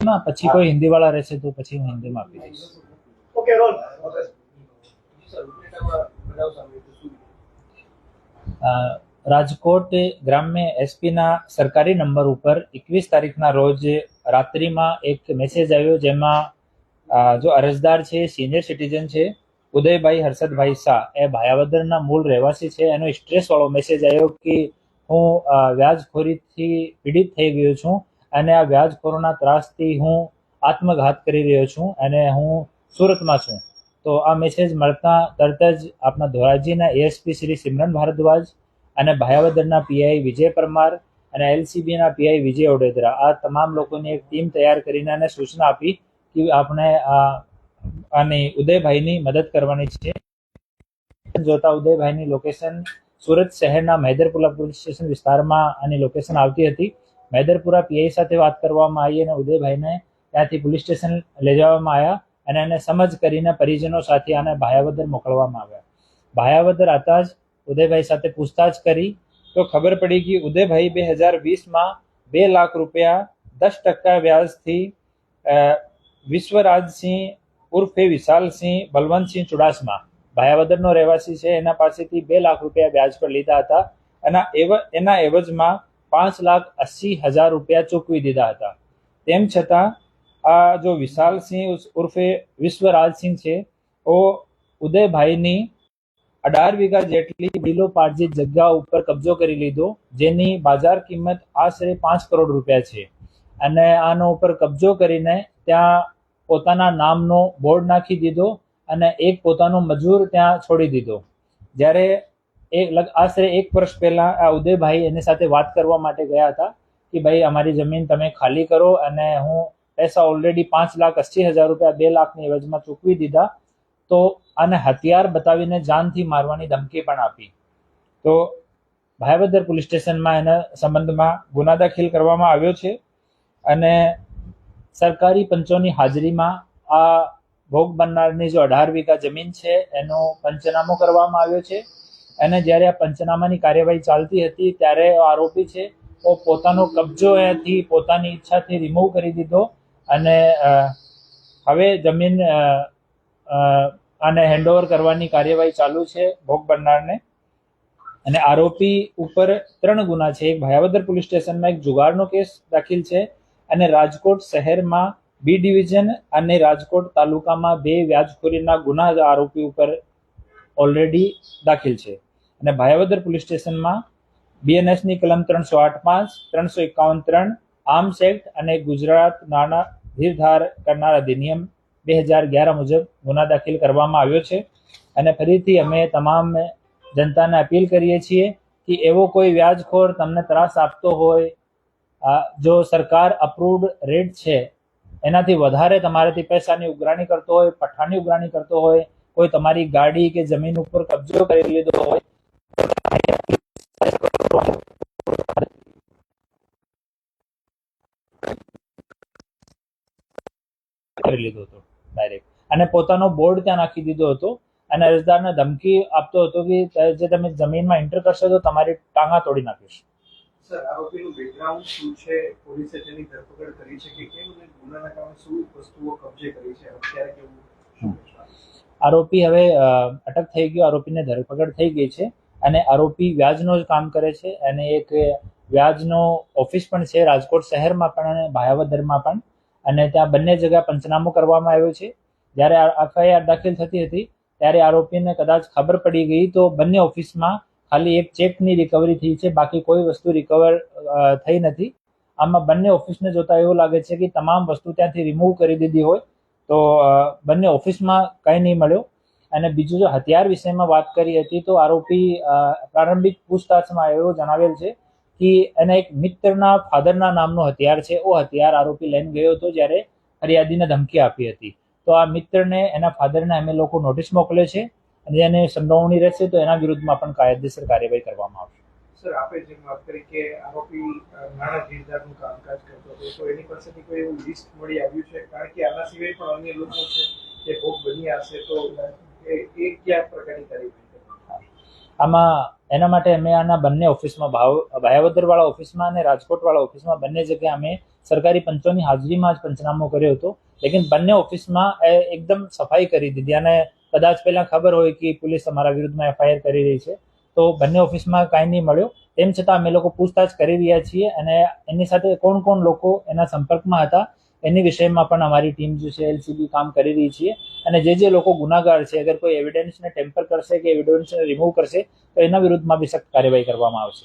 ना પછી કોઈ હિન્દી વાળા રહેશે તો પછી હું હિન્દીમાં આપી દઈશ. Okay role. રાજકોટ ગ્રામ્ય એસપીના સરકારી નંબર ઉપર 21 તારીખના રોજ રાત્રિમાં એક મેસેજ આવ્યો, જેમાં જો અરજદાર છે સિનિયર સિટીઝન છે ઉદયભાઈ હર્ષદભાઈ શાહ, એ ભાયાવદરના મૂળ રહેવાસી છે. એનો સ્ટ્રેસ વાળો મેસેજ આવ્યો કે હું વ્યાજખોરીથી પીડિત થઈ ગયો છું અને આ વ્યાજખોરોના ત્રાસથી હું આત્મઘાત કરી રહ્યો છું અને હું સુરતમાં છું. તો આ મેસેજ મળતા તરત જ આપણા ધોરાજીના એએસપી શ્રી સિમરન ભારદ્વાજ અને ભાયાવદરના પીઆઈ વિજય પરમાર અને એલસીબીના પીઆઈ વિજય ઓડેદરા, આ તમામ લોકોની એક ટીમ તૈયાર કરીને અને સૂચના આપી કે આપણે આની ઉદયભાઈની મદદ કરવાની છે. જોતા ઉદયભાઈની લોકેશન સુરત શહેરના મહેદરપુરા પોલીસ સ્ટેશન વિસ્તારમાં આની લોકેશન આવતી હતી. મહેદરપુરા પીઆઈ સાથે વાત કરવામાં આવી અને ઉદયભાઈને ત્યાંથી પોલીસ સ્ટેશન લઈ જવામાં આવ્યા અને એને સમજ કરીને પરિજનો સાથે આને ભાયાવદર મોકલવામાં આવ્યા. ભાયાવદર આવતા જ ઉદયભાઈ સાથે પૂછતાછ કરી તો ખબર પડી કે ઉદયભાઈ 2020માં 2 લાખ રૂપિયા 10% વ્યાજથી વિશ્વરાજસિંહ ઉર્ફે વિશાલસિંહ બલવંતસિંહ ચુડાસમા, ભાયાવદરનો રહેવાસી છે, એના પાસેથી 2 લાખ રૂપિયા વ્યાજ પર લીધા હતા અને એના એવજમાં 5,80,000 રૂપિયા ચૂકવી દીધા હતા. તેમ છતાં આ જો વિશાલસિંહ ઉર્ફે વિશ્વરાજસિંહ છે ઓ ઉદયભાઈની 18 વીઘા જેટલી બિલોપાર્જિત જગ્યા ઉપર કબજો કરી લીધો, જેની બાજાર કિંમત આશરે 5 કરોડ રૂપિયા છે. અને આનો ઉપર કબજો કરીને ત્યાં પોતાના નામનો બોર્ડ નાખી દીધો અને એક પોતાનો મજૂર ત્યાં છોડી દીધો. જ્યારે આશરે 1 વર્ષ પહેલા આ ઉદયભાઈ એની સાથે વાત કરવા માટે ગયા હતા કે ભાઈ અમારી જમીન તમે ખાલી કરો અને હું પૈસા ઓલરેડી 5,80,000 રૂપિયા 2 લાખની એવજમાં ચૂકવી દીધા, તો આને હથિયાર બતાવીને જાનથી મારવાની ધમકી પણ આપી. તો ભાયાવદર પોલીસ સ્ટેશનમાં એના સંબંધમાં ગુના દાખલ કરવામાં આવ્યો છે અને સરકારી પંચોની હાજરીમાં આ ભોગ બનનારની જો 18 વીઘા જમીન છે એનો પંચનામો કરવામાં આવ્યો છે. અને જ્યારે આ પંચનામાની કાર્યવાહી ચાલતી હતી ત્યારે આરોપી છે તો પોતાનો કબજો એથી પોતાની ઈચ્છાથી રિમૂવ કરી દીધો અને હવે જમીન આને હેન્ડઓવર કરવાની કાર્યવાહી ચાલુ છે ભોગ બનનારને. અને આરોપી ઉપર 3 ગુના છે. એક ભાયાવદર પોલીસ સ્ટેશનમાં એક જુગારનો કેસ દાખલ છે અને રાજકોટ શહેરમાં બી ડિવિઝન અને રાજકોટ તાલુકામાં 2 વ્યાજખોરીના ગુના આરોપી ઉપર ઓલરેડી દાખલ છે. અને ભાયાવદર પોલીસ સ્ટેશનમાં બીએનએસની કલમ 308(5), 351(3) આર્મ્સ એક્ટ અને ગુજરાત નાણાં ધીરધાર કરનાર અધિનિયમ 2011 મુજબ ગુના દાખલ કરવામાં આવ્યો છે. અને ફરીથી અમે તમામ જનતાને અપીલ કરીએ છીએ કે એવો કોઈ વ્યાજખોર તમને ત્રાસ આપતો હોય, જો સરકાર અપ્રૂવડ રેટ છે એનાથી વધારે તમારાથી પૈસાની ઉઘરાણી કરતો હોય, પઠ્ઠાની ઉઘરાણી કરતો હોય, કોઈ તમારી ગાડી કે જમીન ઉપર કબજો કરી લીધો હોય કરી લીધો હતો ડાયરેક્ટ અને પોતાનો બોર્ડ ત્યાં નાખી દીધો હતો અને અરજદારને ધમકી આપતો હતો કે જે તમે જમીનમાં એન્ટર કરશો તો તમારી ટાંગા તોડી નાખીશ. સર, આરોપીનું બેકગ્રાઉન્ડ શું છે? પોલીસે તેની ધરપકડ કરી છે કે કેમ અને ગુનાના કારણે શું વસ્તુઓ કબજે કરી છે? અત્યારે કેવું? આરોપી હવે અટક થઈ ગયો, આરોપીને ધરપકડ થઈ ગઈ છે અને આરોપી વ્યાજનો જ કામ કરે છે અને એક વ્યાજનો ઓફિસ પણ છે રાજકોટ શહેરમાં પણ અને ભાયાવદરમાં પણ, અને ત્યાં બંને જગ્યા પંચનામો કરવામાં આવ્યો છે. જ્યારે એફઆઈઆર દાખલ થતી હતી ત્યારે આરોપીને કદાચ ખબર પડી ગઈ તો બંને ઓફિસમાં ખાલી એક ચેકની રિકવરી થઈ છે, બાકી કોઈ વસ્તુ રિકવર થઈ નથી. આમાં બંને ઓફિસને જોતા એવું લાગે છે કે તમામ વસ્તુ ત્યાંથી રિમૂવ કરી દીધી હોય, તો બંને ઓફિસમાં કંઈ નહીં મળ્યો. અને બીજું જો હથિયાર વિષયમાં વાત કરી હતી તો આરોપી પ્રારંભિક પૂછતાછમાં એવો જણાવેલ છે કે એના એક મિત્રના ફાધરના નામનો હથિયાર છે, ઓ હથિયાર આરોપી લઈને ગયો હતો જ્યારે ફરિયાદીને ધમકી આપી હતી. તો આ મિત્રને એના ફાધરને અમે લોકો નોટિસ મોકલે છે અને એને સંડોવણી રહેશે તો એના વિરુદ્ધમાં પણ કાયદેસર કાર્યવાહી કરવામાં આવશે. સર, આપણે જેમ વાત કરી કે આરોપી નાણાં ધીરધારનું કામકાજ કરતો હતો, તો એની પાસેથી કોઈ એવું લિસ્ટ મળી આવ્યું છે? કારણ કે આના સિવાય પણ અન્ય લોકો છે જે ભોગ બન્યા હશે, તો એ કયા પ્રકારની કાર્યવાહી? આમાં એના માટે અમે આના બંને ઓફિસમાં ભાયાવદરવાળા ઓફિસમાં અને રાજકોટવાળા ઓફિસમાં બંને જગ્યાએ અમે સરકારી પંચોની હાજરીમાં જ પંચનામો કર્યો હતો. લેકિન બંને ઓફિસમાં એકદમ સફાઈ કરી દીધી અને કદાચ પહેલા ખબર હોય કે પોલીસ અમારા વિરુદ્ધમાં એફઆઈઆર કરી રહી છે, તો બંને ઓફિસમાં કાંઈ નહીં મળ્યો. તેમ છતાં અમે લોકો પૂછતાછ કરી રહ્યા છીએ અને એની સાથે કોણ કોણ લોકો એના સંપર્કમાં હતા એની વિષયમાં પણ અમારી ટીમ જે છે એલસીબી કામ કરી રહી છે. અને જે લોકો ગુનાગાર છે, અગર કોઈ એવિડન્સને ટેમ્પર કરશે કે એવિડન્સને રિમૂવ કરશે તો એના વિરુદ્ધમાં બી સખ્ત કાર્યવાહી કરવામાં આવશે.